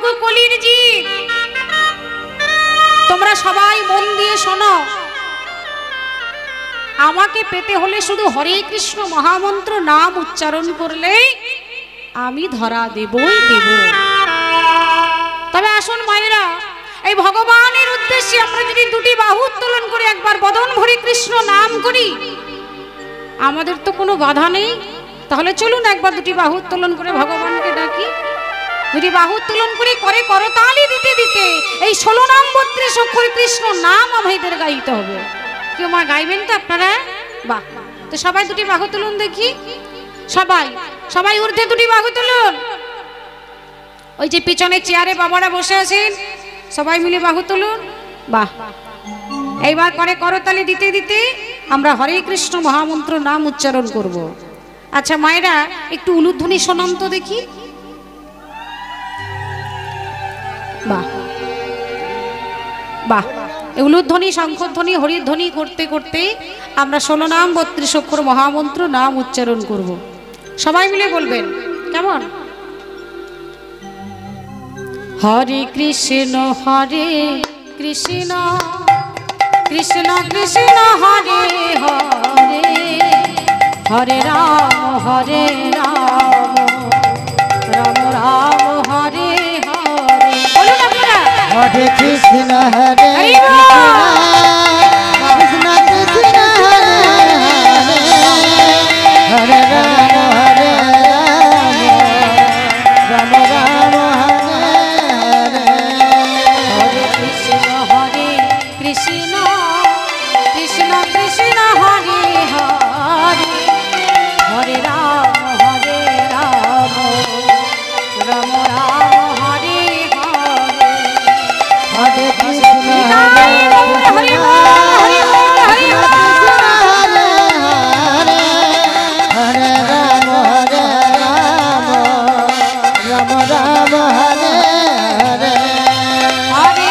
ভাগ্য কলির জীব। তোমরা সবাই মন দিয়ে শোনো, আমাকে পেতে হলে শুধু হরে কৃষ্ণ মহামন্ত্র নাম উচ্চারণ করলেই আমি ধরা দেবই দেব। তবে আসুন মায়েরা, এই ভগবানের উদ্দেশ্যে আমরা যদি দুটি বাহু উত্তোলন করে একবার বদন ভরে কৃষ্ণ নাম করি, আমাদের তো কোনো বাধা নেই। তাহলে চলুন একবার দুটি বাহু উত্তোলন করে ভগবানকে ডাকি। দুটি বাহু উত্তোলন করে করে করতালি দিতে দিতে এই 16 নাম 32 অক্ষর কৃষ্ণ নাম আমাদের গাইতে হবে। কেউ মা গাইবেন তো আপনারা? বাহ, তো সবাই দুটি বাহু তুলুন দেখি। সবাই সবাই ঊর্ধ্বে দুটি বাহু তুলুন। ওই যে পিছনে চেয়ারে বাবারা বসে আছেন, সবাই মিলে বাহু তুলুন। বাহ, এইবার করে করতালি দিতে দিতে আমরা হরে কৃষ্ণ মহামন্ত্র নাম উচ্চারণ করব। আচ্ছা মায়েরা, একটু উলুধ্বনি শোনান তো দেখি। বাহ বাহ, উলুধ্বনি, শঙ্খধ্বনি, হরিধ্বনি করতে করতে আমরা 16 নাম 32 অক্ষর মহামন্ত্র নাম উচ্চারণ করব। সবাই মিলে বলবেন, কেমন? হরে কৃষ্ণ কৃষ্ণ কৃষ্ণ কৃষ্ণ হরে হরে, হরে রাম রাম রাম হরে হরে। বলুন আপনারা, হরে কৃষ্ণ হরে কৃষ্ণ কৃষ্ণ হরে রাম রাম রাম হরে হরে কৃষ্ণ কৃষ্ণ কৃষ্ণ কৃষ্ণ হরে হরে, হরে রাম রাম রাম হরে হরে। হরে কৃষ্ণ হরে হরে হরে রাম রাম রাম হরে হরে হরে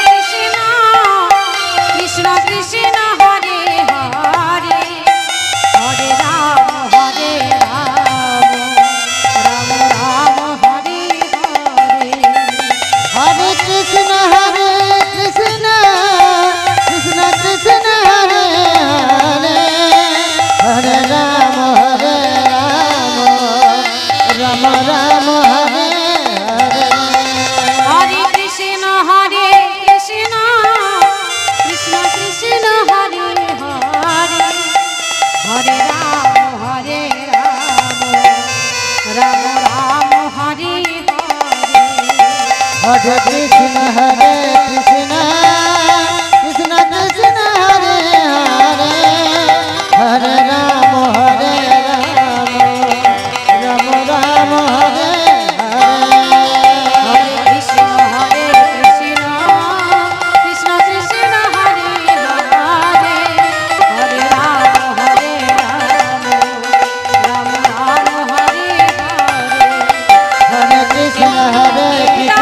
কৃষ্ণ কৃষ্ণ কৃষ্ণ হরে হরে, হরে রাম রাম রাম হরে হরে। হরে কৃষ্ণ কৃষ্ণ কৃষ্ণ কৃষ্ণ হরে হরে হরে রাম রাম রাম হরে হরে হরে কৃষ্ণ কৃষ্ণ কৃষ্ণ কৃষ্ণ হরে হরে, হরে রাম রাম রাম হরে হরে। হরে কৃষ্ণ কৃষ্ণ কৃষ্ণ কৃষ্ণ হরে হরে হরে রাম রাম রাম হরে হরে হরে কৃষ্ণ কৃষ্ণ কৃষ্ণ কৃষ্ণ হরে হরে, হরে রাম রাম রাম হরে হরে। হরে কৃষ্ণ কৃষ্ণ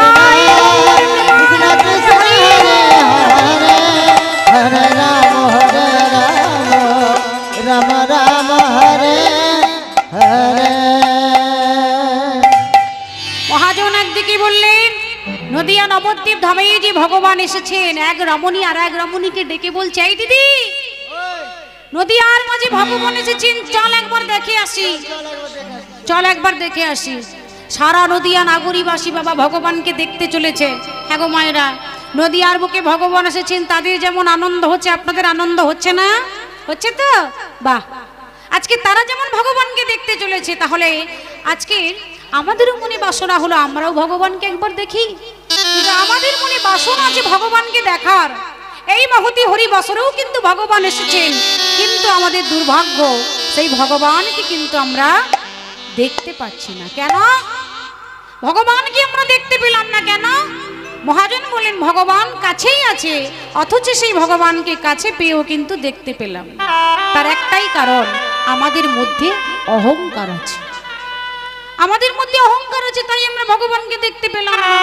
কৃষ্ণ কৃষ্ণ হরে হরে হরে রাম রাম রাম হরে হরে। মহাজন একদিকে বললেন, নদিয়া নবদ্বীপ ধামে যে ভগবান এসেছেন, এক রমণী আর এক রমণীকে ডেকে বলছে, এই দিদি, নদিয়ার মাঝে ভগবান এসেছেন, চল একবার দেখে আসি, চল একবার দেখে আসি। সারা নদিয়া নাগরীবাসী বাবা ভগবানকে দেখতে চলেছে। হ্যাঁ গো মায়েরা, নদিয়ার বুকে ভগবান এসেছেন, তাদের যেমন আনন্দ হচ্ছে, আপনাদের আনন্দ হচ্ছে না? হচ্ছে তো? বাহ, আজকে তারা যেমন ভগবানকে দেখতে চলেছে, তাহলে আজকে আমাদেরও মনে বাসনা হলো আমরাও ভগবানকে একবার দেখি। কিন্তু আমাদের মনে বাসনা আছে ভগবানকে দেখার। এই মহতি হরি বছরেও কিন্তু ভগবান এসেছেন, কিন্তু আমাদের দুর্ভাগ্য সেই ভগবানকে কিন্তু আমরা দেখতে পাচ্ছি না। কেন ভগবানকে আমরা দেখতে পেলাম না? কেন? মহাজন বলেন, ভগবান কাছেই আছে, অথচ সেই ভগবানকে কাছে পেয়েও কিন্তু দেখতে পেলাম। তার একটাই কারণ, আমাদের মধ্যে অহংকার আছে। আমাদের মধ্যে অহংকার আছে, তাই আমরা ভগবানকে দেখতে পেলাম না।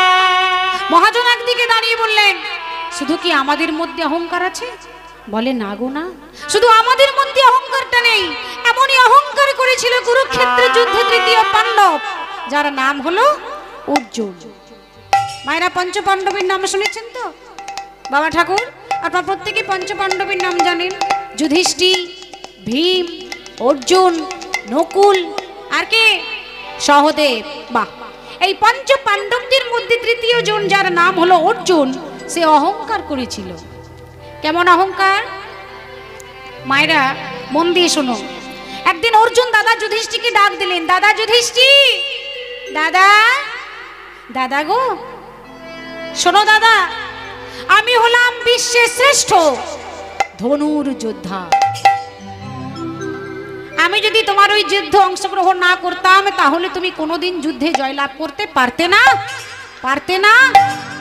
মহাজন একদিকে দাঁড়িয়ে বললেন, শুধু কি আমাদের মধ্যে অহংকার আছে? বলে না গো না, শুধু আমাদের মধ্যে অহংকারটা নেই, এমনই অহংকার করেছিল কুরুক্ষেত্রের যুদ্ধে তৃতীয় পাণ্ডব, যার নাম হলো অর্জুন। মায়েরা পঞ্চপাণ্ডবের নাম শুনেছেন তো বাবা ঠাকুর? আপনারা প্রত্যেকে পঞ্চপাণ্ডবের নাম জানেন, যুধিষ্ঠির, ভীম, অর্জুন, নকুল আর কে? সহদেব। বাহ, এই পঞ্চ পাণ্ডবদের মধ্যে তৃতীয় জন যার নাম হলো অর্জুন, সে অহংকার করেছিল। কেমন অহংকার? মায়েরা মন দিয়ে শোনো। একদিন অর্জুন দাদা যুধিষ্ঠিরকে ডাক দিলেন, দাদা যুধিষ্ঠির, দাদা, দাদা গো শোনো দাদা, আমি হলাম বিশ্বের শ্রেষ্ঠ ধনুর যোদ্ধা। আমি যদি তোমার ওই যুদ্ধে অংশগ্রহণ না করতাম তাহলে তুমি কোনোদিন যুদ্ধে জয়লাভ করতে পারতে না, পারতে না,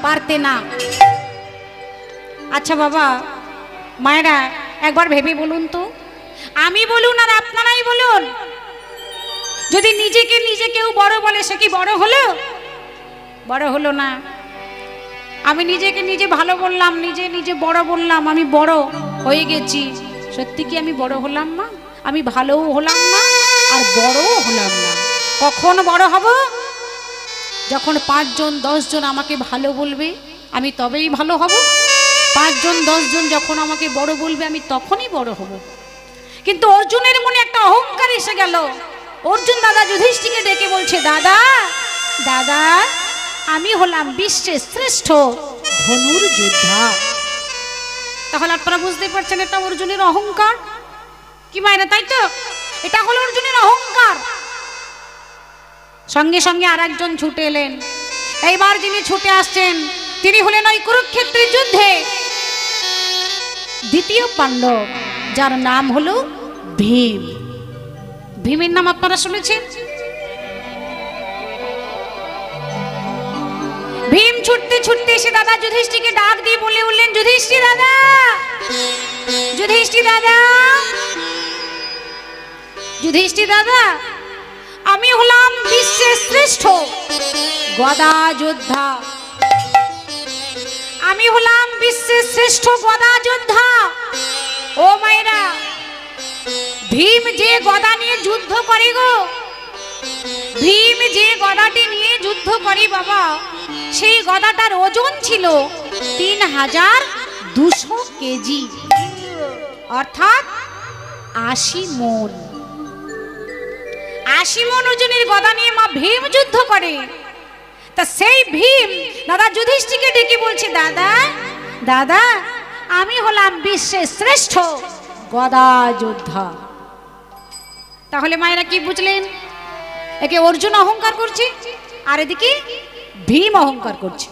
পারতে না। আচ্ছা বাবা মায়েরা একবার ভেবে বলুন তো, আমি বলুন আর আপনারাই বলুন, যদি নিজেকে নিজে কেউ বড় বলে সে কি বড় হলো? বড় হলো না। আমি নিজেকে নিজে ভালো বললাম, নিজে নিজে বড় বললাম, আমি বড় হয়ে গেছি। সত্যি কি আমি বড় হলাম না? আমি ভালোও হলাম না আর বড়ও হলাম না। কখন বড় হব? যখন 5 জন 10 জন আমাকে ভালো বলবে আমি তবেই ভালো হব। 5 জন 10 জন যখন আমাকে বড় বলবে আমি তখনই বড় হব। কিন্তু অর্জুনের মনে একটা অহংকার এসে গেল। অর্জুন দাদা যুধিষ্ঠিরকে ডেকে বলছে, দাদা, দাদা, আমি হলাম বিশ্বের শ্রেষ্ঠ ধনুর যোদ্ধা। তাহলে আপনারা বুঝতে পারছেন এটা অর্জুনের অহংকার কি মায়েরা? তাই তো, এটা হলো অর্জুনের অহংকার। সঙ্গে সঙ্গে আর একজন ছুটে এলেন। এইবার যিনি ছুটে আসছেন তিনি হলেন ওই কুরুক্ষেত্রের যুদ্ধে দ্বিতীয় পাণ্ডব, যার নাম হলো ভীম। ভীমের নাম আপনারা শুনেছেন? ভীম ছুটতে ছুটতে এসে দাদা যুধিষ্ঠিরকে ডাক দিয়ে বলে উঠলেন, যুধিষ্ঠির দাদা, যুধিষ্ঠির দাদা, যুধিষ্ঠির দাদা, আমি হলাম বিশ্বের শ্রেষ্ঠ গদা যোদ্ধা। আমি হলাম বিশ্বের শ্রেষ্ঠ গদা যোদ্ধা। ও মায়েরা, ভীম যে গদা নিয়ে যুদ্ধ করে গো, ভীম যে গদাটি নিয়ে যুদ্ধ করে বাবা, সেই গদাটার ওজন ছিল 3200 কেজি, অর্থাৎ 80 মণ। 80 মণ ওজনের গদা নিয়ে মা ভীম যুদ্ধ করে। তা সেই ভীম দাদা যুধিষ্ঠিরকে ডেকে বলছে, দাদা, দাদা, আমি হলাম বিশ্বের শ্রেষ্ঠ গদা যোদ্ধা। তাহলে মায়েরা কি বুঝলেন? একে অর্জুন অহংকার করছে আর এদিকে ভীম অহংকার করছে।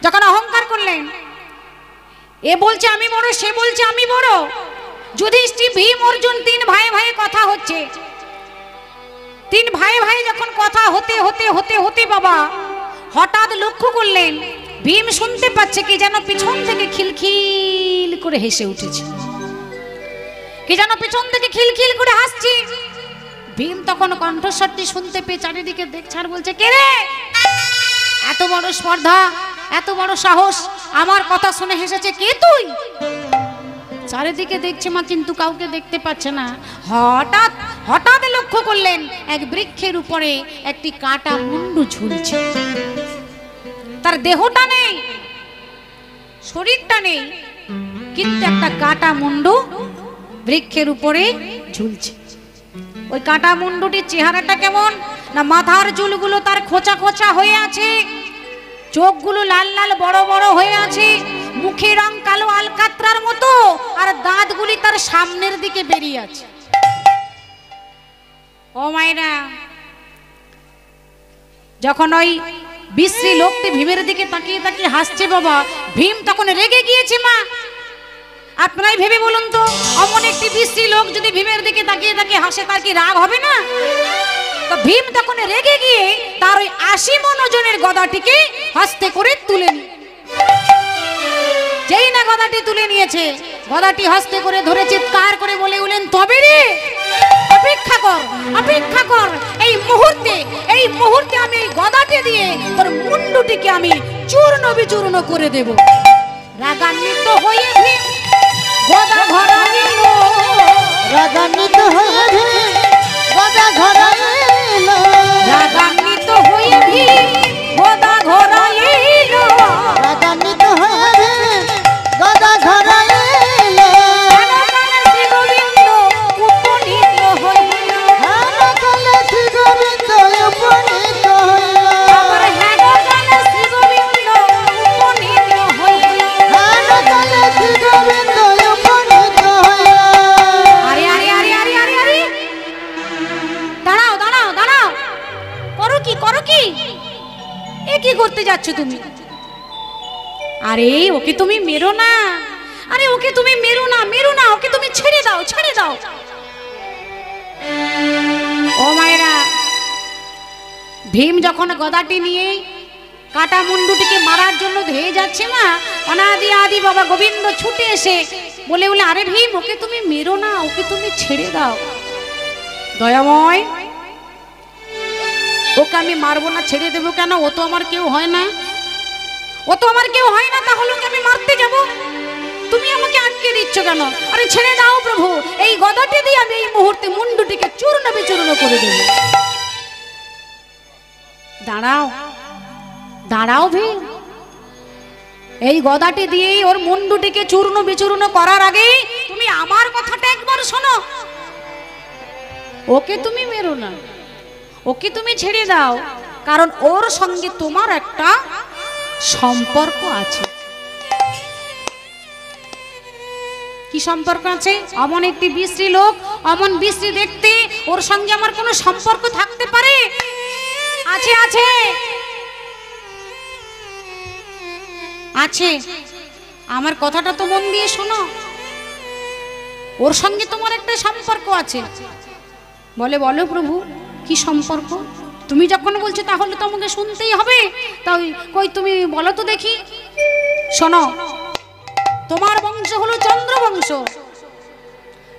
যখন অহংকার করলেন, এ বলছে আমি বড়, সে বলছে আমি বড়। যুধিষ্ঠির, ভীম, অর্জুন 3 ভাই ভাই কথা হচ্ছে। 3 ভাই ভাই যখন কথা হতে হতে হতে হতে বাবা হঠাৎ লক্ষ্য করলেন ভীম শুনতে পাচ্ছে কি যেন পিছন থেকে খিলখিল করে হেসে উঠেছে, কি যেন পিছন থেকে খিলখিল করে হাসছে। ভীম তখন কণ্ঠস্বরটি শুনতে পেয়ে চারিদিকে দেখছে আর বলছে, কে রে? এত বড় স্পর্ধা, এত বড় সাহস, আমার কথা শুনে হেসেছে, কে তুই? চারিদিকে দেখছে মা, কিন্তু কাউকে দেখতে পাচ্ছে না। হঠাৎ হঠাৎ লক্ষ্য করলেন এক বৃক্ষের উপরে একটি কাটা মুন্ডু ঝুলছে। তার দেহটা নেই, শরীরটা নেই, কিন্তু একটা কাটা মুন্ডু বৃক্ষের উপরে ঝুলছে। ওই কাটা মুন্ডুটির চেহারাটা কেমন না, মাথার চুলগুলো তার খোঁচা খোঁচা হয়ে আছে, চোখগুলো লাল লাল বড় বড় হয়ে আছে, মুখের রং কালো আলকাত্রার মতো, আর দাঁতগুলি তার সামনের দিকে বেরিয়ে আছে। ও মায়েরা, যখন ওই বিশ্রী লোকটি ভীমের দিকে তাকিয়ে তাকিয়ে হাসছে বাবা, ভীম তখন রেগে গিয়েছে মা। আপনারাই ভেবে বলুন তো, অমন একটি বিশ্রী লোক যদি ভীমের দিকে তাকিয়ে তাকিয়ে হাসে, তার কি রাগ হবে না? তো ভীম তখন রেগে গিয়ে তার ওই 80 মণ ওজনের গদাটিকে হস্তে করে তুলে, যেই না গদাটি তুলে নিয়েছে, গদাটি হস্তে করে ধরে চিৎকার করে বলে উঠলেন, তবে রে, অপেক্ষা কর, অপেক্ষা কর, এই মুহূর্তে আমি এই গদাটি দিয়ে তোর মুন্ডুটিকে আমি চূর্ণ বিচূর্ণ করে দেব। রাগান্বিত হয়ে ভীম গদা ধরাইল, রাগান্বিত হয়ে গদা ধরাইল, রাগান্বিত হয়ে কি করো কি? এ কি করতে যাচ্ছ তুমি? আরে ওকে তুমি মেরো না, আরে ওকে তুমি মেরো না, মেরো না, ওকে তুমি ছেড়ে দাও, ছেড়ে দাও। ও মায়েরা, ভীম যখন গদাটি নিয়ে কাটা মুন্ডুটিকে মারার জন্য ধেয়ে যাচ্ছে না, অনাদি আদি বাবা গোবিন্দ ছুটে এসে বলে বলে, আরে ভীম ওকে তুমি মেরো না, ওকে তুমি ছেড়ে দাও। দয়াময়, ওকে আমি মারবো না, ছেড়ে দেবো কেন? ও তো আমার কেউ হয় না, ও তো আমার কেউ হয় না, তাহলে ওকে আমি মারতে যাব? তুমি আমাকে আটকে দিচ্ছ কেন? আরে ছেড়ে দাও প্রভু, এই গদাটি দিয়ে আমি এই মুহূর্তে মুন্ডুটিকে চূর্ণ বিচূর্ণ করে দেব। দাঁড়াও দাঁড়াও ভীম, এই গদাটি দিয়েই ওর মুন্ডুটিকে চূর্ণ বিচূর্ণ করার আগে তুমি আমার কথাটা একবার শোনো। ওকে তুমি মেরো না, ওকে তুমি ছেড়ে দাও, কারণ ওর সঙ্গে তোমার একটা সম্পর্ক আছে। কি সম্পর্ক আছে? অমন একটি বিশ্রী লোক, অমন বিশ্রী দেখতে, ওর সঙ্গে আমার কোনো সম্পর্ক থাকতে পারে? আছে আছে আছে, আমার কথাটা তো মন দিয়ে শোনো। ওর সঙ্গে তোমার একটা সম্পর্ক আছে। বলে, বলো প্রভু কি সম্পর্ক? তুমি যখন বলছো তাহলে তো আমাকে শুনতেই হবে। তাই কই তুমি বলো তো দেখি। শোনো, তোমার বংশ হলো চন্দ্রবংশ,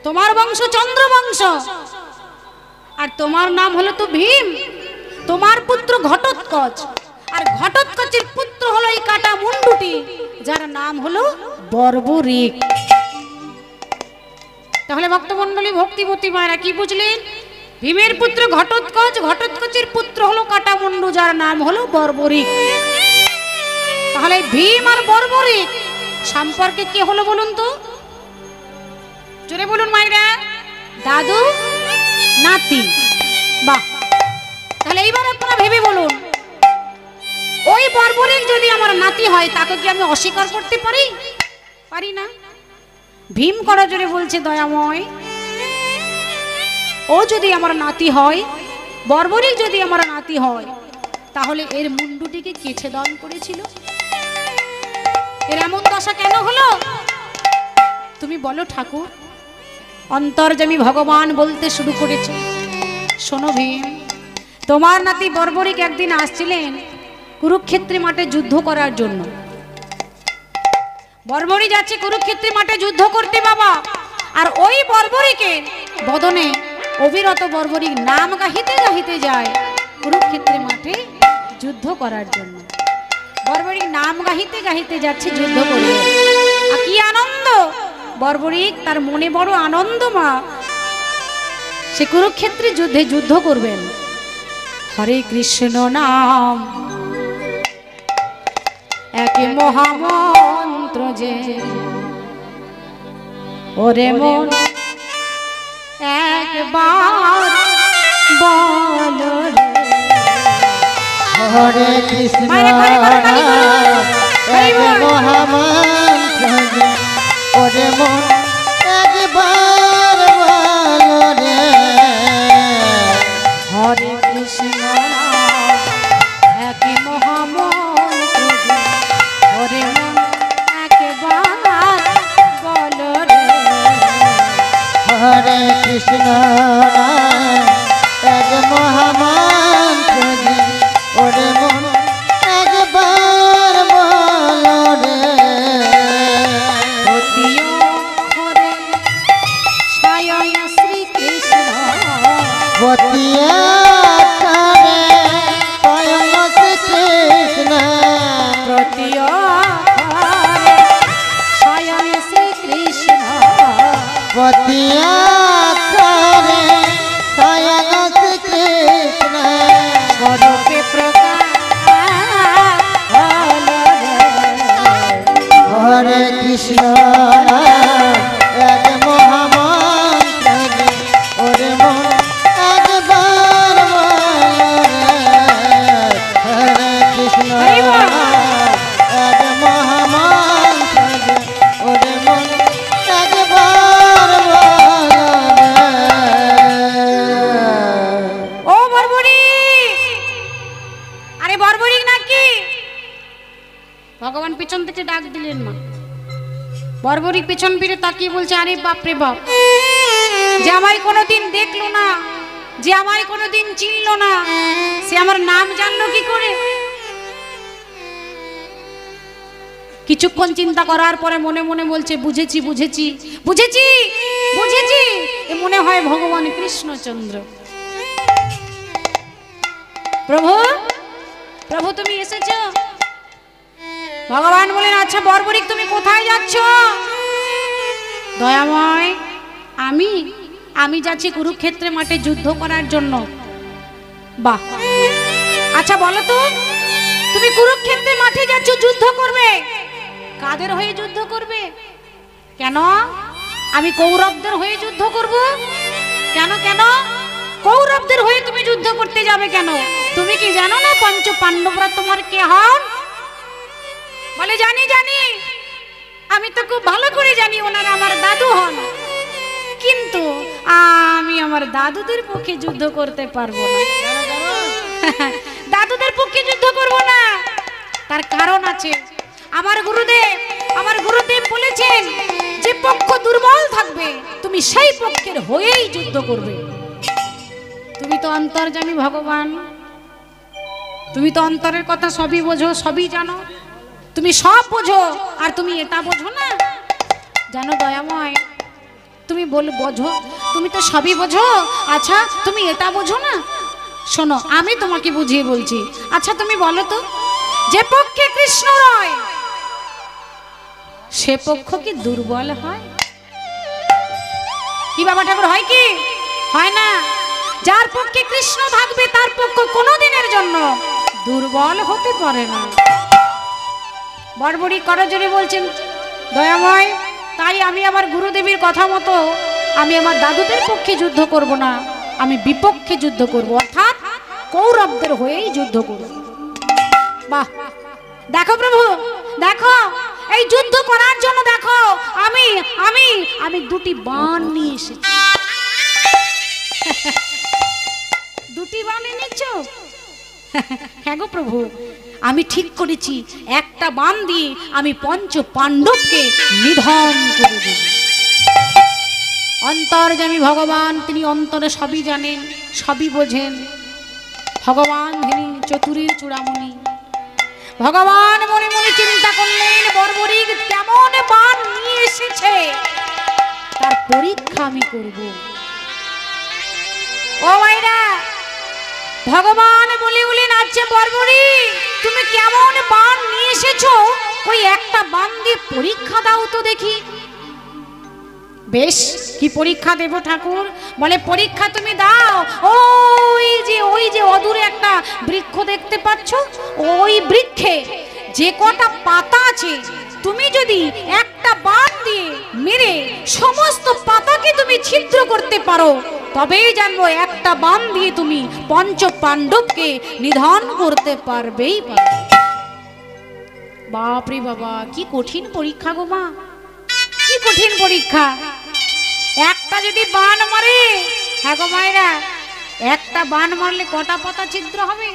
তোমার বংশ চন্দ্রবংশ, আর তোমার নাম হলো তো ভীম। তোমার পুত্র ঘটোৎকচ, আর ঘটোৎকচের পুত্র হলো এই কাটা মুন্ডুটি, যার নাম হলো বর্বরিক। তাহলে ভক্তমণ্ডলী, ভক্তিবতী মায়েরা কি বুঝলেন? ভীমের পুত্র ঘটোৎকচ, ঘটোৎকচের পুত্র হলো কাটা মুন্ডু, যার নাম হলো বর্বরিক। তাহলে ভীম আর বর্বরিক সম্পর্কে কে হলো বলুন তো? জোরে বলুন মায়েরা। দাদু নাতি। বাহ, তাহলে এইবার আপনারা ভেবে বলুন, ওই বর্বরিক যদি আমার নাতি হয় তাকে কি আমি অস্বীকার করতে পারি? পারি না। ভীম করা জোরে বলছে, দয়াময়, ও যদি আমার নাতি হয়, বর্বরিক যদি আমার নাতি হয়, তাহলে এর মুন্ডুটিকে কেছে দান করেছিল, এর এমন দশা কেন হলো? তুমি বলো ঠাকুর। অন্তর্যামী ভগবান বলতে শুরু করেছে, শোনো ভীম, তোমার নাতি বর্বরিক একদিন আসছিলেন কুরুক্ষেত্রে মাঠে যুদ্ধ করার জন্য। বর্বরিক যাচ্ছে কুরুক্ষেত্রে মাঠে যুদ্ধ করতে বাবা, আর ওই বর্বরিকের বদনে অবিরত বর্বরিক নাম গাহিতে গাহিতে যায় কুরুক্ষেত্রে মাঠে যুদ্ধ করার জন্য। বর্বরিক নাম গাহিতে গাহিতে যাচ্ছে যুদ্ধ করবে, আর কি আনন্দ! বর্বরিক তার মনে বড় আনন্দ, মা সে কুরুক্ষেত্রে যুদ্ধে যুদ্ধ করবেন। হরে কৃষ্ণ নাম এক মহামন্ত্র যে, ওরে মন একবার বল রে। হরে কৃষ্ণ এক মহামন্ত্র যে, ওরে মন একবার বল রে। হরে কৃষ্ণ নাম এক মহামন্ত্র যে, ওরে মন একবার বল রে। হরে কৃষ্ণ এক মহামন্ত্র যে, ওরে মন একবার বল রে। প্রতি অক্ষরে স্বয়ং শ্রীকৃষ্ণ, বতিয়া করে স্বয়ং শ্রীকৃষ্ণ, প্রতি অক্ষরে স্বয়ং শ্রীকৃষ্ণ, বতিয়া করে স্বয়ং শ্রীকৃষ্ণ, স্বরূপে প্রকাশ হল রে। হরে কৃষ্ণ এক মহামন্ত্র যে, ওরে মন একবার বল রে। হরে কৃষ্ণ এক মহামন্ত্র যে, ওরে মন একবার বল বর্বরিক নাকি? ভগবান পিছন থেকে ডাক দিলেন মা। বর্বরিক পেছন ফিরে তাকিয়ে বলছে, আরে বাপ রে বাপ, যে আমায় কোনোদিন দেখলো না, যে আমায় কোনোদিন চিনলো না, সে আমার নাম জানলো কি করে? কিছুক্ষণ চিন্তা করার পরে মনে মনে বলছে, বুঝেছি বুঝেছি বুঝেছি বুঝেছি, এ মনে হয় ভগবান কৃষ্ণচন্দ্র। প্রভু প্রভু তুমি এসেছো? ভগবান বলেন, আচ্ছা বর্বরিক তুমি কোথায় যাচ্ছ? দয়াময়, আমি আমি যাচ্ছি কুরুক্ষেত্রে মাঠে যুদ্ধ করার জন্য। বাহ, আচ্ছা বলো তো, তুমি কুরুক্ষেত্রে মাঠে যাচ্ছ যুদ্ধ করবে, কাদের হয়ে যুদ্ধ করবে? কেন? আমি কৌরবদের হয়ে যুদ্ধ করব। কেন কেন? কৌরবদের হয়ে তুমি যুদ্ধ করতে যাবে কেন? তুমি কি জানো না পঞ্চ পাণ্ডবরা তোমার কে হন? বলে, জানি জানি, আমি তো খুব ভালো করে জানি ওনারা আমার দাদু হন, কিন্তু আমি আমার দাদুদের পক্ষে যুদ্ধ করতে পারবো না। দাদুদের পক্ষে যুদ্ধ করব না, তার কারণ আছে। আমার গুরুদেব বলেছেন, যে পক্ষ দুর্বল থাকবে তুমি সেই পক্ষের হয়েই যুদ্ধ করবে। তুমি তো অন্তর্যামী ভগবান, তুমি তো অন্তরের কথা সবই বোঝো, সবই জানো, তুমি সব বোঝো, আর তুমি এটা বোঝো না? জানো দয়াময়, তুমি বোঝো, তুমি তো সবই বোঝো, আচ্ছা তুমি এটা বোঝো না? শোনো, আমি তোমাকে বুঝিয়ে বলছি। আচ্ছা তুমি বলো তো, যে পক্ষে কৃষ্ণ রয় সে পক্ষ কি দুর্বল হয়? কি বাবা ঠাকুর, হয় কি? হয় না। যার পক্ষে কৃষ্ণ থাকবে তার পক্ষ কোনোদিনের জন্য দুর্বল হতে পারে না। বর্বরিক করজোড়ে বলছেন, দয়াময়, তাই আমি আমার গুরুদেবীর কথা মতো আমি আমার দাদুদের পক্ষে যুদ্ধ করব না, আমি বিপক্ষে যুদ্ধ করব, অর্থাৎ কৌরবদের হয়েই যুদ্ধ করব। বাহ, দেখো প্রভু, দেখো এই যুদ্ধ করার জন্য দেখো আমি আমি আমি দুটি বাণ নিয়ে এসেছি। দুটি বাণ এনেছো? হ্যাঁ গো প্রভু, আমি ঠিক করেছি, একটা বাণ দিয়ে আমি পঞ্চ পাণ্ডবকে নিধন করে দেব। অন্তর্যামী ভগবান, তিনি অন্তরে সবই জানেন, সবই বোঝেন। ভগবান তিনি চতুরীর চূড়ামণি। ভগবান মনে মনে চিন্তা করলেন, বর্বরিক কেমন বাণ নিয়ে এসেছে, তার পরীক্ষা আমি করব। ও মাইরা, ভগবান বলে উঠলেন, আচ্ছা বর্বরিক তুমি কেমন বাণ নিয়ে এসেছো, ওই একটা বাণ দিয়ে পরীক্ষা দাও তো দেখি। বেশ, কি পরীক্ষা দেব ঠাকুর? বলে, পরীক্ষা তুমি দাও, ওই যে অদূরে একটা বৃক্ষ দেখতে পাচ্ছ, ওই বৃক্ষে যে কটা পাতা আছে, তুমি যদি একটা বাণ দিয়ে মেরে সমস্ত পাতাকে তুমি ছিদ্র করতে পারো, তবেই জানবো একটা বাণ দিয়ে তুমি পঞ্চ পাণ্ডবকে নিধন করতে পারবেই পারবে। বাপরে বাবা, কি কঠিন পরীক্ষা গো মা, কি কঠিন পরীক্ষা। একটা যদি বাণ মারে, হ্যাঁ গো মায়েরা, একটা বাণ মারলে কটা পাতা ছিদ্র হবে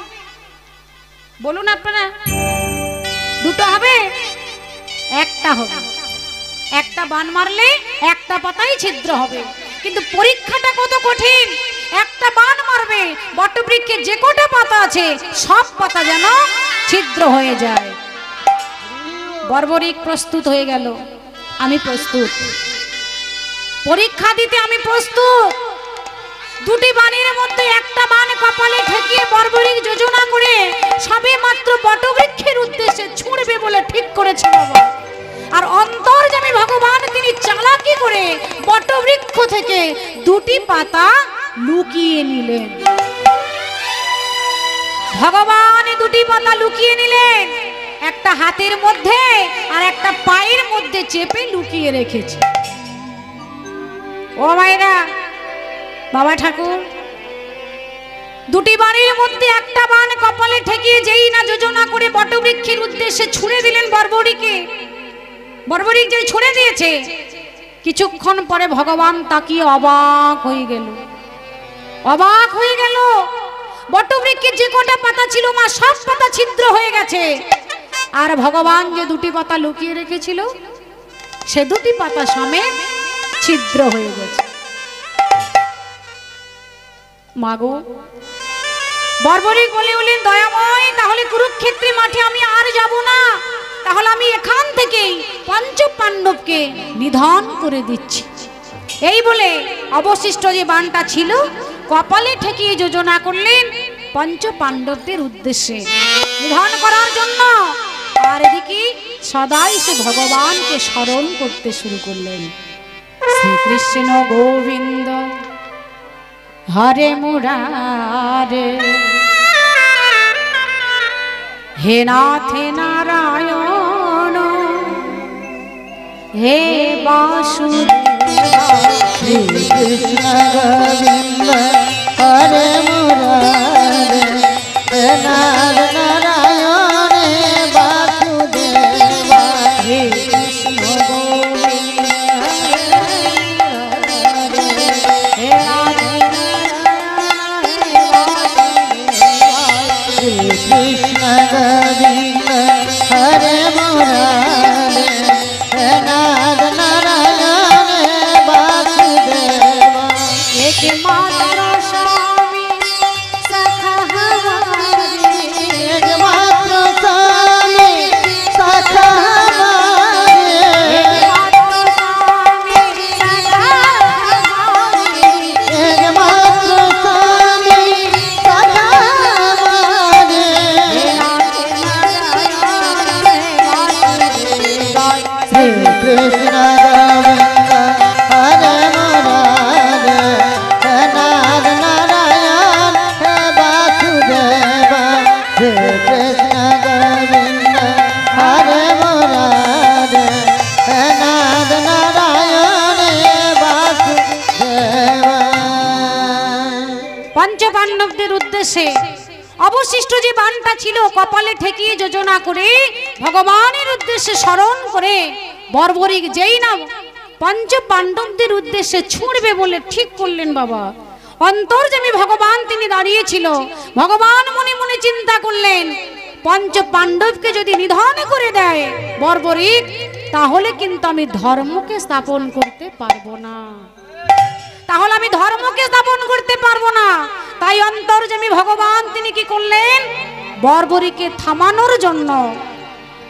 বলুন আপনারা? দুটো হবে? একটা হবে। একটা বাণ মারলে একটা পাতাই ছিদ্র হবে। কিন্তু পরীক্ষাটা কত কঠিন। একটা বাণ মারবে, বটবৃক্ষে যে কটা পাতা আছে সব পাতা যেন ছিদ্র হয়ে যায়। বর্বরিক প্রস্তুত হয়ে গেল, আমি প্রস্তুত, পরীক্ষা দিতে আমি প্রস্তুত। দুটি বাণের মধ্যে একটা বাণ কপালে ঠেকিয়ে বর্বরিক যোজনা করে সবে মাত্র বটবৃক্ষের উদ্দেশ্যে ছুঁড়বে বলে ঠিক করেছে বাবা। আর অন্তর্যামী ভগবান তিনি চালাকি করে বটবৃক্ষ থেকে দুটি পাতা লুকিয়ে নিলেন। ভগবান দুটি পাতা লুকিয়ে নিলেন, একটা হাতের মধ্যে আর একটা পায়ের মধ্যে চেপে লুকিয়ে রেখেছে। ও মায়েরা, বাবা ঠাকুর, দুটি বাণের মধ্যে একটা বাণ কপালে ঠেকিয়ে যেই না যোজনা করে বটবৃক্ষের উদ্দেশ্যে ছুঁড়ে দিলেন বর্বরিকে, বর্বরিক যে ছুঁড়ে দিয়েছে, কিছুক্ষণ পরে ভগবান তাকিয়ে অবাক হয়ে গেল, অবাক হয়ে গেল। বটবৃক্ষের যে কটা পাতা ছিল মা সব পাতা ছিদ্র হয়ে গেছে, আর ভগবান যে দুটি পাতা লুকিয়ে রেখেছিল সে দুটি পাতা সমেত ছিদ্র হয়ে গেছে। মাগো, বর্বরিক বলে উঠলেন, দয়াময়, তাহলে কুরুক্ষেত্রে মাঠে আমি আর যাব না, তাহলে আমি এখান থেকেই পঞ্চ পাণ্ডবকে নিধন করে দিচ্ছি। এই বলে অবশিষ্ট যে বাণটা ছিল কপালে ঠেকিয়ে যোজনা করলেন পঞ্চ পাণ্ডবদের উদ্দেশ্যে নিধন করার জন্য। আর এদিকে সদাই সে ভগবানকে স্মরণ করতে শুরু করলেন। শ্রীকৃষ্ণ গোবিন্দ হরে মুরারে, হে নাথ নারায়ণ, হে বাসুদেব। শ্রীকৃষ্ণ গোবিন্দ হরে মুরারে, হে নাথ নারায়ণ, হে বাসুদেব। হে কৃষ্ণ গোবিন্দ হে নাথ নারায়ণ, হে বাসুদেব। শ্রীকৃষ্ণ গোবিন্দ হরে মুরারে, হে নাথ নারায়ণ, হে বাসুদেব। একমাত্র স্বামী সখা হমারে, একমাত্র স্বামী সখা হমারে, একমাত্র স্বামী সখা হমারে। একমাত্র স্বামী সখা হমারে। হে নাথ নারায়ণ, হে বাসুদেব। শ্রীকৃষ্ণ গোবিন্দ হরে মুরারে, হে নাথ নারায়ণ, হে বাসুদেব। শ্রীকৃষ্ণ গোবিন্দ হরে মুরারে, হে নাথ নারায়ণ, হে বাসুদেব। পঞ্চপাণ্ডবদের উদ্দেশ্যে অবশিষ্ট যে বাণটা ছিল কপালে ঠেকিয়ে যোজনা করে ভগবানের উদ্দেশ্যে স্মরণ করে বর্বরিক যেই না পঞ্চ পাণ্ডবদের উদ্দেশ্যে ছুঁড়বে বলে ঠিক করলেন। বাবা, অন্তর্যামী ভগবান তিনি দাঁড়িয়েছিল। ভগবান মনে মনে চিন্তা করলেন, পঞ্চ পাণ্ডবকে যদি নিধন করে দেয় বর্বরিক, তাহলে কিন্তু আমি ধর্মকে স্থাপন করতে পারবো না, তাহলে আমি ধর্মকে স্থাপন করতে পারবো না। তাই অন্তর্যামী ভগবান তিনি কি করলেন, বর্বরিকে থামানোর জন্য,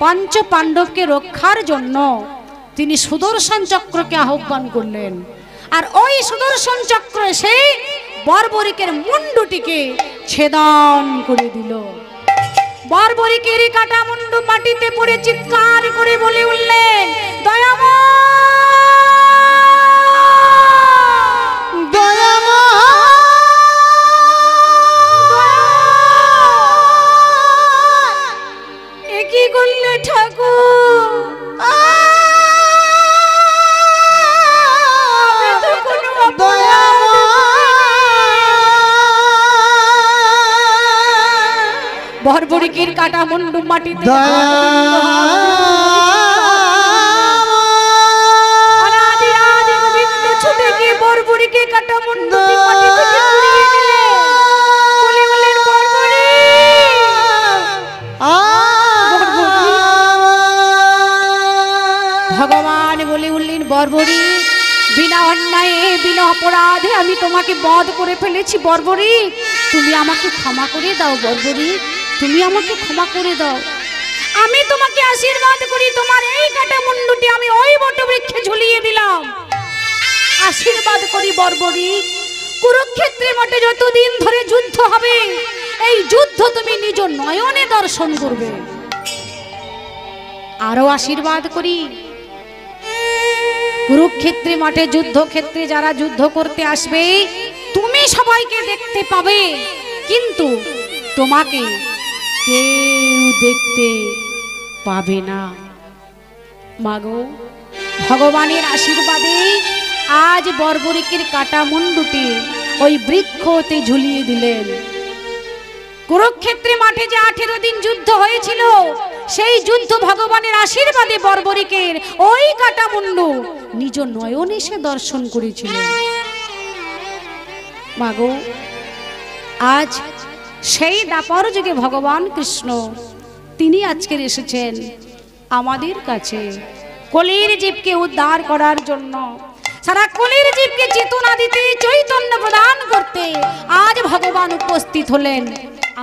পঞ্চ পাণ্ডবকে রক্ষার জন্য তিনি সুদর্শন চক্রকে আহ্বান করলেন। আর ওই সুদর্শন চক্র এসে বর্বরিকের মুন্ডুটিকে ছেদন করে দিল। বর্বরিকের কাটা মুন্ডু মাটিতে পড়ে চিৎকার করে বলে উঠলেন, কি করলে ঠাকুর? বর্বরিকের কাটা মুন্ডু মাটিতে অনাদি আদি গোবিন্দ ছুটে গিয়ে বর্বরিকের কাটা মুন্ডু মাটিতে পুড়িয়ে দিলেন। বলে বললেন, ভগবান বলে উঠলেন, বর্বরিক, বিনা অন্যায়ে বিনা অপরাধে আমি তোমাকে বধ করে ফেলেছি। বর্বরিক, তুমি আমাকে ক্ষমা করে দাও। বর্বরিক, তুমি আমাকে ক্ষমা করে দাও। আমি তোমাকে আশীর্বাদ করি, তোমার এই কাটা মুন্ডুটি আমি ওই বটবৃক্ষে ঝুলিয়ে দিলাম। আশীর্বাদ করি বর্বরিক, কুরুক্ষেত্রের মাঠে যতদিন ধরে যুদ্ধ হবে, এই যুদ্ধ তুমি নিজ নয়নে দর্শন করবে। আরো আশীর্বাদ করি, কুরুক্ষেত্রে মাঠে যুদ্ধক্ষেত্রে যারা যুদ্ধ করতে আসবে তুমি সবাইকে দেখতে পাবে, কিন্তু তোমাকে কেউ দেখতে পাবে না। মাগো, ভগবানের আশীর্বাদে আজ বর্বরিকের কাটা মুন্ডুটি ওই বৃক্ষতে ঝুলিয়ে দিলেন। কুরুক্ষেত্রে মাঠে যে 18 দিন যুদ্ধ হয়েছিল, সেই যুদ্ধ ভগবানের আশীর্বাদে বর্বরিকের ওই কাটা মুন্ডু নিজ নয়নে সে দর্শন করেছিল। মাগো, আজ সেই দাপর যুগে ভগবান কৃষ্ণ তিনি আজকে এসেছেন আমাদের কাছে কলির জীবকে উদ্ধার করার জন্য, সারা কলির জীবকে চেতনা দিতে, চৈতন্য প্রদান করতে আজ ভগবান উপস্থিত হলেন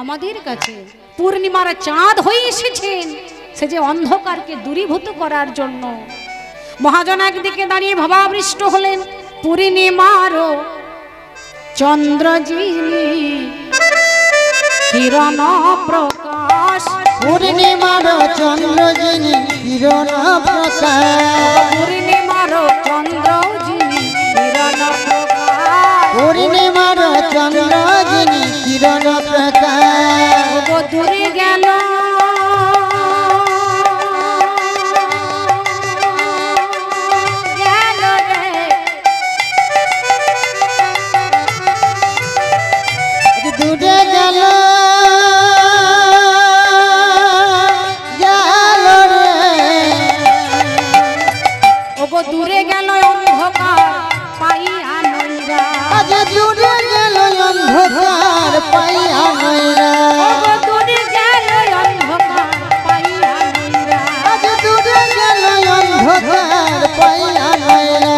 আমাদের কাছে। পূর্ণিমার চাঁদ হয়ে এসেছেন সে যে অন্ধকারকে দূরীভূত করার জন্য। মহাজন একদিকে দাঁড়িয়ে ভাবাবৃষ্ট হলেন, পূর্ণিমারও চন্দ্র যিনি কিরণ প্রকাশ, পূর্ণিমার চন্দ্র যিনি কিরণ প্রকাশ, পূর্ণিমার চন্দ্র যিনি কিরণ প্রকাশ, পূর্ণিমার চন্দ্র যিনি কিরণ প্রকাশ। দূরে গেল দূরে গেল দূরে গেল অন্ধকার পাইয়া নৈরা, আজ দূরে গেল অন্ধকার পাইয়া নৈরা, দূরে গেল অন্ধকার পাইয়া নৈরা, আজ দূরে গেল অন্ধকার পাইয়া নৈরা।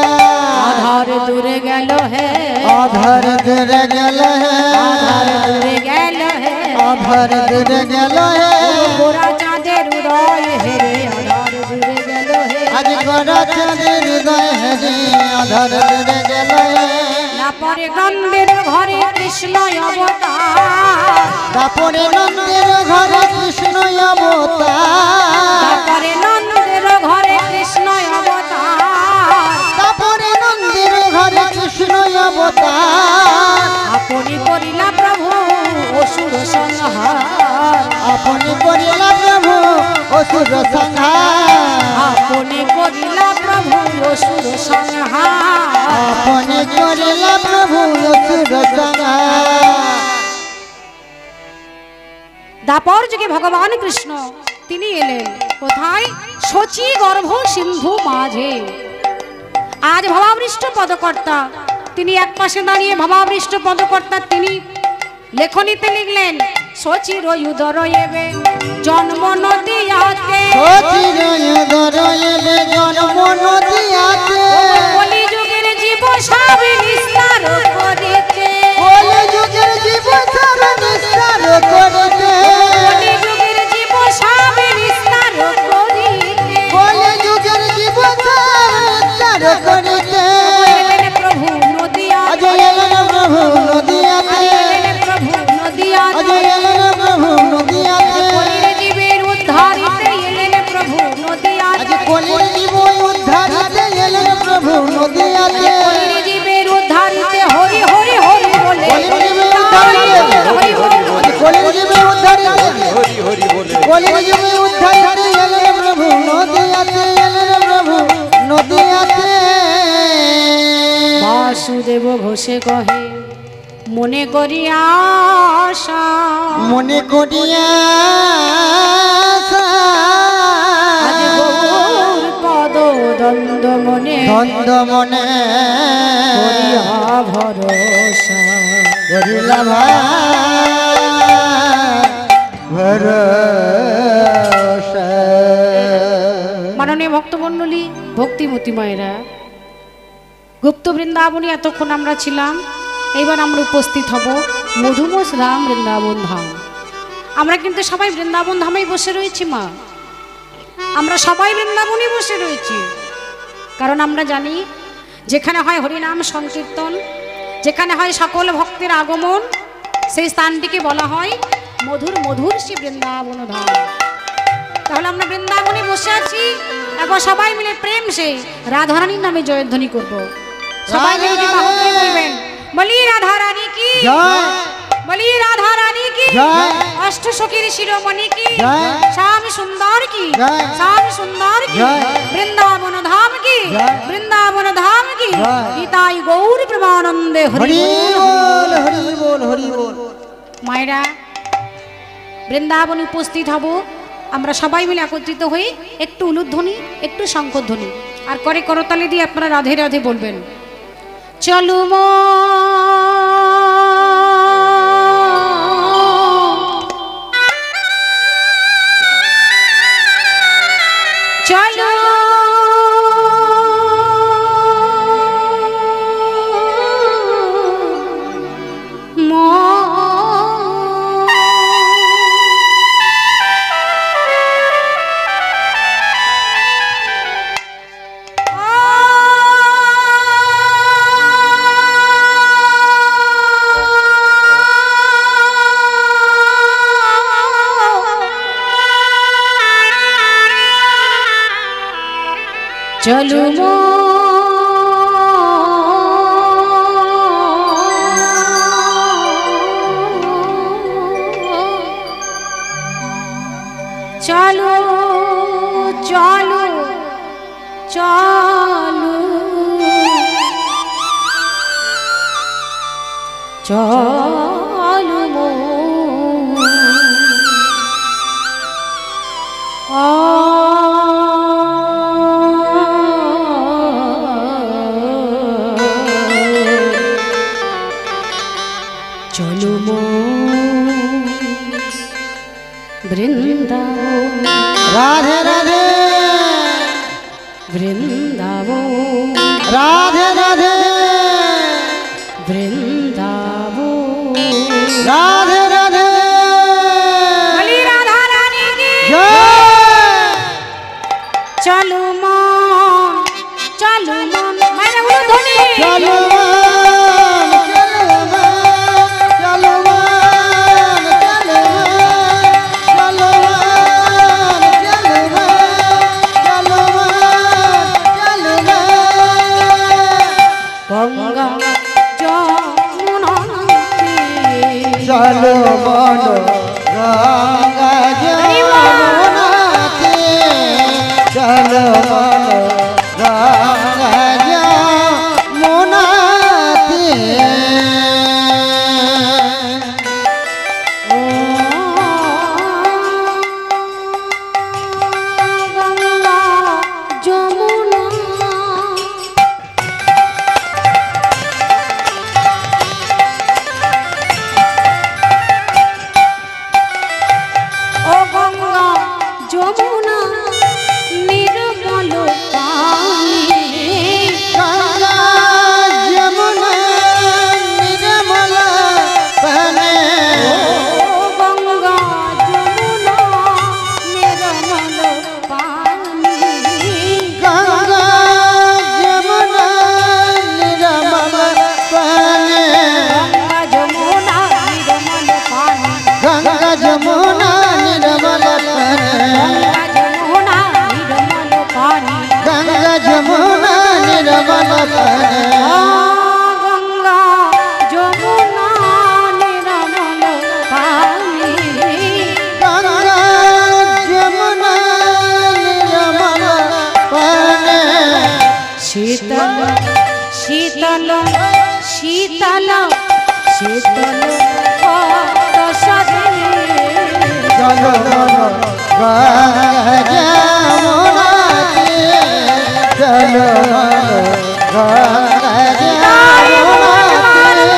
আধার দূরে গেল হে, আধার দূরে গেল হে, আধার দূরে গেল হে, আধার দূরে গেল হে, গোরা চাঁদের উদয় হে রে, আধার দূরে গেল হে, আজ গোরা চাঁদের হৃদয় হে রে, আধার দূরে গেল হে। তারপরে নন্দের ঘরে কৃষ্ণ অবতার, তারপরে নন্দের ঘরে কৃষ্ণ অবতার, তারপরে নন্দের ঘরে কৃষ্ণ অবতার, তারপরে নন্দের ঘরে কৃষ্ণ অবতার। আপনি করিলা প্রভু অসুর সংহার, আপনি করিলা প্রভু অসুর সংহার, আপনি করিলা প্রভু অসুর সংহার, আপনি করিলা প্রভু অসুর সংহার। দাপর যুগে ভগবান কৃষ্ণ তিনি এলেন কোথায়? শচী গর্ভ সিন্ধু মাঝে। আজ ভবাবৃষ্ট পদকর্তা তিনি এক পাশে দাঁড়িয়ে, ভবাবৃষ্ট পদকর্তা তিনি লেখনীতে লিখলেন, শচীর উদর এবে জন্ম নদিয়াতে, শচীর উদর এবে জন্ম নদিয়াতে, কলিযুগের জীব সব নিস্তার করিতে, কলিযুগের জীব সব নিস্তার করিতে, কলিযুগের জীব সব নিস্তার করিতে, কলিযুগের জীব সব নিস্তার করিতে। এলেন প্রভু নদিয়াতে, আজ এলেন প্রভু নদিয়াতে, এলেন প্রভু নদিয়াতে, আজ এলেন প্রভু নদিয়াতে, কলির জীবের উদ্ধারিতে এলেন প্রভু নদিয়াতে, আজ কলির জীব উদ্ধারিতে এলেন প্রভু নদিয়াতে, কলির জীবের উদ্ধারিতে হরি হরি হরি বলে, কলির জীব উদ্ধারিতে, হরি হরি আজ কলির জীব উদ্ধারিতে, কলির জীব উদ্ধারিতে এলেন প্রভু নদিয়াতে, এলেন প্রভু নদিয়াতে। বাসুদেব ঘোষে কহে মনে করি আশা, মনে করিয়া আজ গৌর পদ দ্বন্দ্ব মনে দ্বন্দ্ব মনে করিয়া ভরসা, করিলা ভরসা। মাননীয় ভক্তমণ্ডলী, ভক্তিমতী মায়েরা, গুপ্ত বৃন্দাবনে এতক্ষণ আমরা ছিলাম, এইবার আমরা উপস্থিত হব মধুমোষ রাম বৃন্দাবন ধাম। আমরা কিন্তু সবাই বৃন্দাবন ধামেই বসে রয়েছি মা, আমরা সবাই বৃন্দাবনে বসে রয়েছি, কারণ আমরা জানি যেখানে হয় হরিনাম সংকীর্তন, যেখানে হয় সকল ভক্তের আগমন, সেই স্থানটিকে বলা হয় মধুর মধুর শ্রী বৃন্দাবন ধাম। তাহলে আমরা বৃন্দাবনে বসে আছি, একবার সবাই মিলে প্রেম সে রাধারানীর নামে জয়ধ্বনি করব। সবাই মিলে যদি বাহু তুলে বলবেন, বলি রাধা রানী কি জয়, বলি রাধা রানী কি জয়, অষ্ট সখীর শিরোমণি কি জয়, শ্যাম সুন্দর কি জয়, শ্যাম সুন্দর কি জয়, বৃন্দাবন ধাম কি জয়, বৃন্দাবন ধাম কি জয়। গীতাই গৌর প্রেমানন্দে হরি হরি বল। বল, হরি বল, হরি বল। মায়েরা, বৃন্দাবনে উপস্থিত হব আমরা সবাই মিলে একত্রিত হয়ে, একটু উলুধ্বনি, একটু শঙ্খধ্বনি, আর করে করতালি দিয়ে আপনারা রাধে রাধে বলবেন। চলু চলো চলো চলো চলো চলো চলো বৃন্দাবন রাধে রাধে বৃন্দাবন রাধে রাধে বৃন্দাবন রাধে রাধে বলি রাধা রানী কি জয়। চলো মন চলো মন মানে হলো ধ্বনি চলো গঙ্গা যমুনা চলো মন গঙ্গা যমুনাতে চলো মন গঙ্গা যমুনাতে গঙ্গা যমুনা ও গঙ্গা যমুনা নির্মল পানি গঙ্গা যমুনা নির্মল পানি ও গঙ্গা যমুনা নির্মল পানি গঙ্গা যমুনা নির্মল পানি গঙ্গা যমুনা নির্মল পানি গঙ্গা যমুনা নির্মল পানি গঙ্গা যমুনা নির্মল পানি গঙ্গা যমুনা নির্মল পানি গঙ্গা যমুনা নির্মল গঙ্গা যমুনা নির্মল পানি শীতল শীতল শীতল শীতল পদ সরে চলো গঙ্গা যমুনাতে চলো গঙ্গা যমুনাতে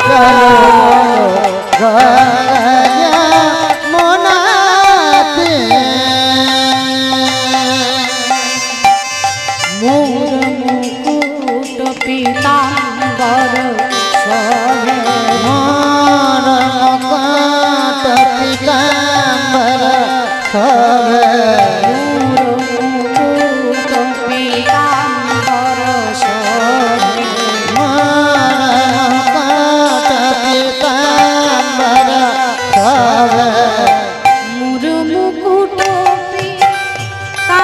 চলো গঙ্গা যমুনাতে মোর মুকুট পীতাম্বর শোভে মোর মুকুট পীতাম্বর শোভে মোর মুকুট পীতাম্বর শোভে মোর মুকুট পীতাম্বর শোভে মোর মুকুট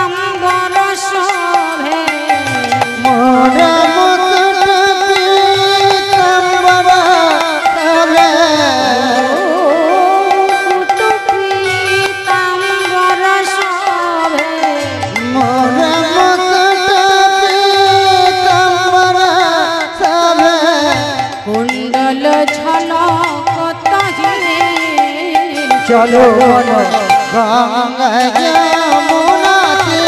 পীতাম্বর শোভে মোর মুকুট পীতাম্বর শোভে মুকুট পীতাম্বর শোভে মোর মুকুট পীতাম্বর শোভে কুণ্ডল ঝলক তাহে চলো গঙ্গা যমুনাতে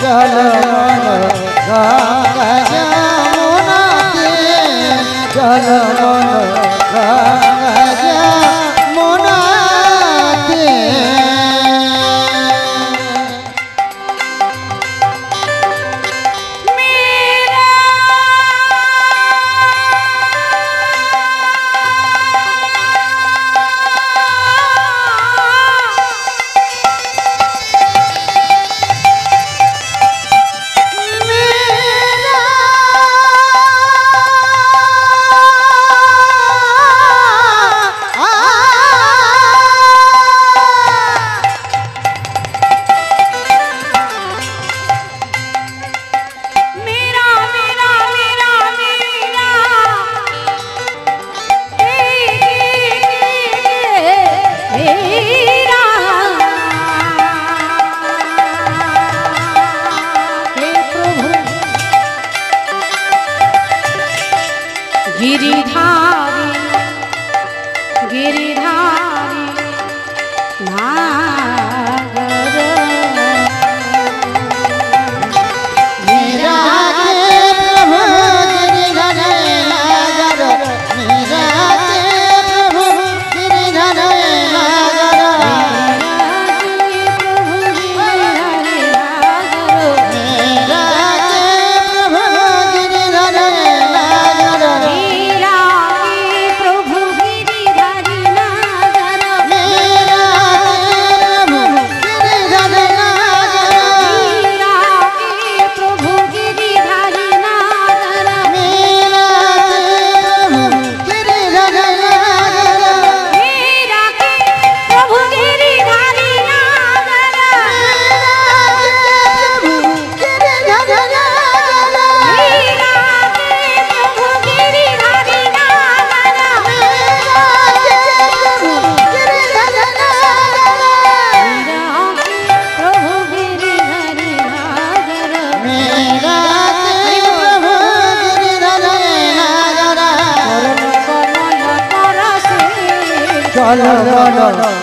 চলো গঙ্গা যমুনাতে চলো গঙ্গা যমুনাতে মেরা मेरा চলো